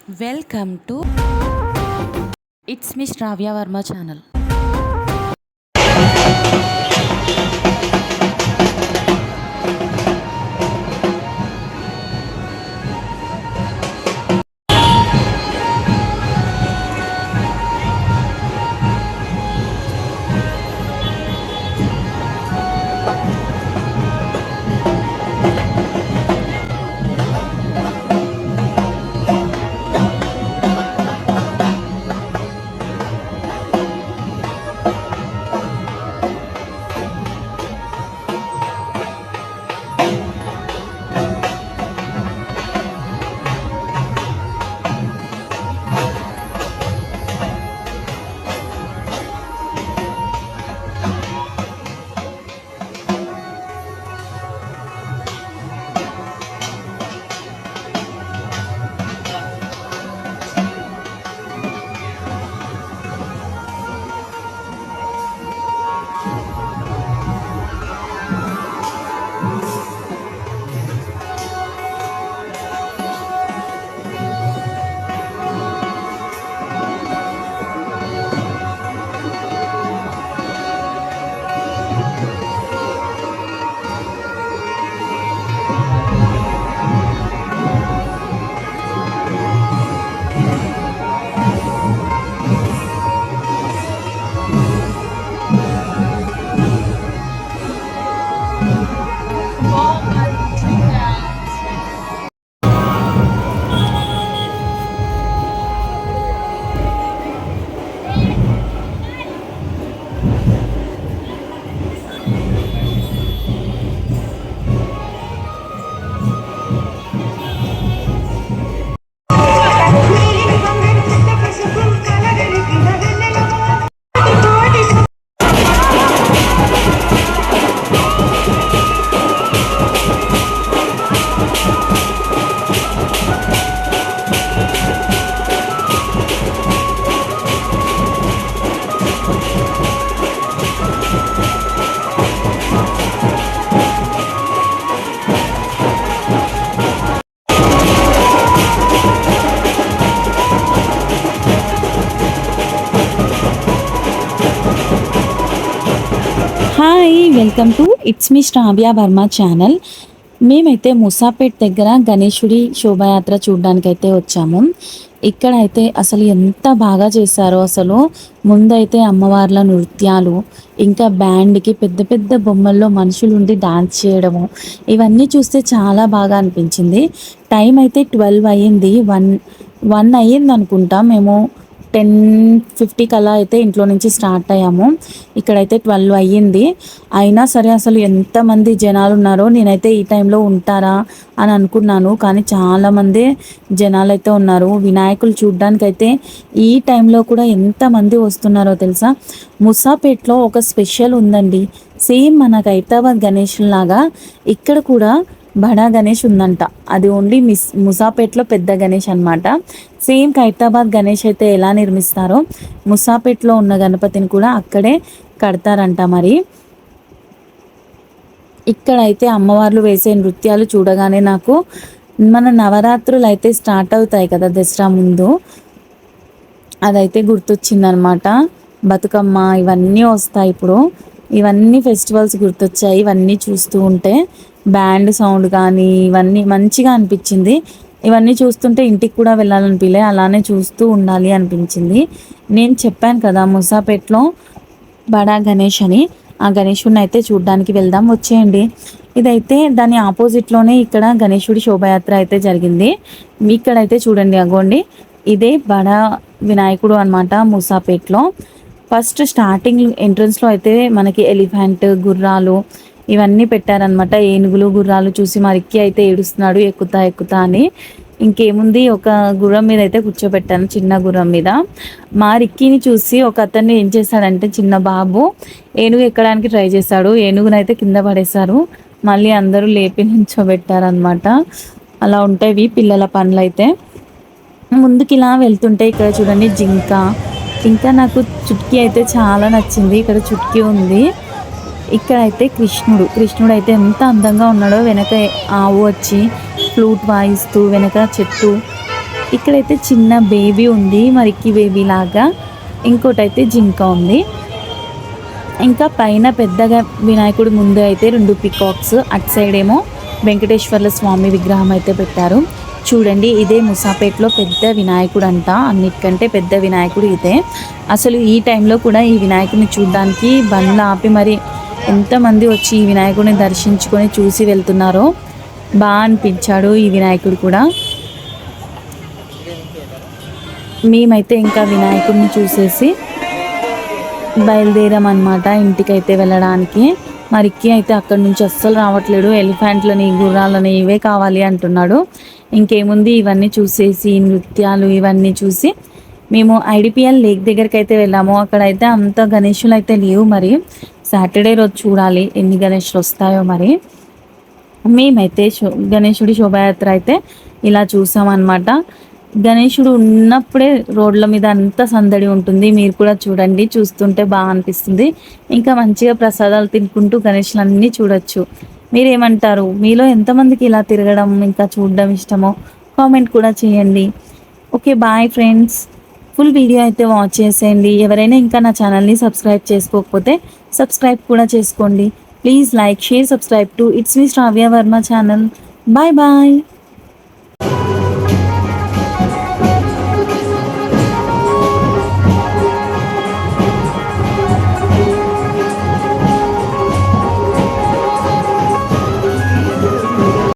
Welcome to It's Miss Ravya Verma channel. Hi, welcome to it's me Shravya Varma channel. మేమైతే ముసాపేట్ దగ్గర గణేశుడి శోభాయాత్ర చూడడానికి అయితే వచ్చాము. ఇక్కడైతే అసలు ఎంత బాగా చేశారో, అసలు ముందైతే అమ్మవార్ల నృత్యాలు, ఇంకా బ్యాండ్కి పెద్ద పెద్ద బొమ్మల్లో మనుషులు ఉండి డాన్స్ చేయడము, ఇవన్నీ చూస్తే చాలా బాగా అనిపించింది. టైం అయితే 12 అయ్యింది, 1 అయ్యింది అనుకుంటా. మేము 10:50 కల్లా అయితే ఇంట్లో నుంచి స్టార్ట్ అయ్యాము. ఇక్కడైతే 12 అయ్యింది. అయినా సరే అసలు ఎంతమంది జనాలు ఉన్నారో, నేనైతే ఈ టైంలో ఉంటారా అని అనుకున్నాను, కానీ చాలామంది జనాలు అయితే ఉన్నారు. వినాయకులు చూడ్డానికైతే ఈ టైంలో కూడా ఎంతమంది వస్తున్నారో తెలుసా. ముసాపేట్లో ఒక స్పెషల్ ఉందండి. సేమ్ మన హైదరాబాద్ గణేష్ లాగా ఇక్కడ కూడా బడా గణేష్ ఉందంట. అది ఓన్లీ ముసాపేట్లో పెద్ద గణేష్ అనమాట. సేమ్ ఖైరతాబాద్ గణేష్ అయితే ఎలా నిర్మిస్తారో ముసాపేట్లో ఉన్న గణపతిని కూడా అక్కడే కడతారంట. మరి ఇక్కడైతే అమ్మవార్లు వేసే నృత్యాలు చూడగానే నాకు మన నవరాత్రులు అయితే స్టార్ట్ అవుతాయి కదా దసరా ముందు, అదైతే గుర్తొచ్చిందనమాట. బతుకమ్మ ఇవన్నీ వస్తాయి ఇప్పుడు, ఇవన్నీ ఫెస్టివల్స్ గుర్తొచ్చాయి. ఇవన్నీ చూస్తూ ఉంటే బ్యాండ్ సౌండ్ కానీ ఇవన్నీ మంచిగా అనిపించింది. ఇవన్నీ చూస్తుంటే ఇంటికి కూడా వెళ్ళాలనిపించలే, అలానే చూస్తూ ఉండాలి అనిపించింది. నేను చెప్పాను కదా ముసాపేట్లో బడా గణేష్ అని, ఆ గణేషుడిని అయితే చూడ్డానికి వెళ్దాం, వచ్చేయండి. ఇదైతే దాని ఆపోజిట్లోనే ఇక్కడ గణేశుడి శోభాయాత్ర అయితే జరిగింది. ఇక్కడైతే చూడండి, అగోండి ఇదే బడా వినాయకుడు అనమాట ముసాపేట్లో. ఫస్ట్ స్టార్టింగ్ ఎంట్రన్స్లో అయితే మనకి ఎలిఫెంట్, గుర్రాలు ఇవన్నీ పెట్టారనమాట. ఏనుగులు గుర్రాలు చూసి మా రిక్కీ అయితే ఏడుస్తున్నాడు, ఎక్కుతా ఎక్కుతా అని. ఇంకేముంది, ఒక గుర్రం మీద అయితే కూర్చోబెట్టాను, చిన్న గుర్రం మీద. మా రిక్కీని చూసి ఒక అతన్ని ఏం చేశాడంటే, చిన్న బాబు ఏనుగు ఎక్కడానికి ట్రై చేశాడు, ఏనుగునైతే కింద పడేశారు. మళ్ళీ అందరూ లేపి నించోబెట్టారనమాట. అలా ఉంటాయి పిల్లల పనులు అయితే. ముందుకి ఇలా వెళ్తుంటే ఇక్కడ చూడండి జింక, ఇంకా నాకు చుట్కీ అయితే చాలా నచ్చింది. ఇక్కడ చుట్కీ ఉంది. ఇక్కడైతే కృష్ణుడు అయితే ఎంత అందంగా ఉన్నాడో. వెనక ఆవు వచ్చి ఫ్లూట్ వాయిస్తూ, వెనక చెట్టు ఇక్కడైతే చిన్న బేబీ ఉంది, మరికి బేబీ లాగా. ఇంకోటైతే జింక ఉంది. ఇంకా పైన పెద్దగా వినాయకుడి ముందు అయితే 2 పికాక్స్, అటు సైడ్ ఏమో వెంకటేశ్వర్ల స్వామి విగ్రహం అయితే పెట్టారు. చూడండి, ఇదే ముసాపేట్లో పెద్ద వినాయకుడు అంట. అన్నిటికంటే పెద్ద వినాయకుడు ఇదే. అసలు ఈ టైంలో కూడా ఈ వినాయకుడిని చూడడానికి బండ్లు ఆపి మరి ఎంతమంది వచ్చి ఈ వినాయకుడిని దర్శించుకొని చూసి వెళ్తున్నారో. బాగా అనిపించాడు ఈ వినాయకుడు కూడా. మేమైతే ఇంకా వినాయకుడిని చూసేసి బయలుదేరామన్నమాట ఇంటికైతే వెళ్ళడానికి. మరికి అయితే అక్కడి నుంచి అస్సలు రావట్లేడు. ఎలిఫెంట్లని, గుర్రాలని ఇవే కావాలి అంటున్నాడు. ఇంకేముంది, ఇవన్నీ చూసేసి నృత్యాలు ఇవన్నీ చూసి మేము ఐడిపిఎల్ లేక్ దగ్గరికి అయితే వెళ్ళాము. అక్కడైతే అంత గణేషులు అయితే లేవు. మరి సాటర్డే రోజు చూడాలి ఎన్ని గణేషులు వస్తాయో. మరి మేమైతే గణేశుడి శోభాయాత్ర అయితే ఇలా చూసామన్నమాట. గణేశుడు ఉన్నప్పుడే రోడ్ల మీద అంత సందడి ఉంటుంది. మీరు కూడా చూడండి, చూస్తుంటే బాగా అనిపిస్తుంది. ఇంకా మంచిగా ప్రసాదాలు తినుకుంటూ గణేషులన్నీ చూడొచ్చు. మీరేమంటారు? మీలో ఎంతమందికి ఇలా తిరగడం ఇంకా చూడడం ఇష్టమో కామెంట్ కూడా చేయండి. Okay, bye friends. Full video అయితే వాచ్ చేసేయండి. ఎవరైనా ఇంకా నా ఛానల్ని సబ్స్క్రైబ్ చేసుకోకపోతే సబ్స్క్రైబ్ కూడా చేసుకోండి. Please like, share, subscribe to it's me Shravya Varma channel. Bye bye.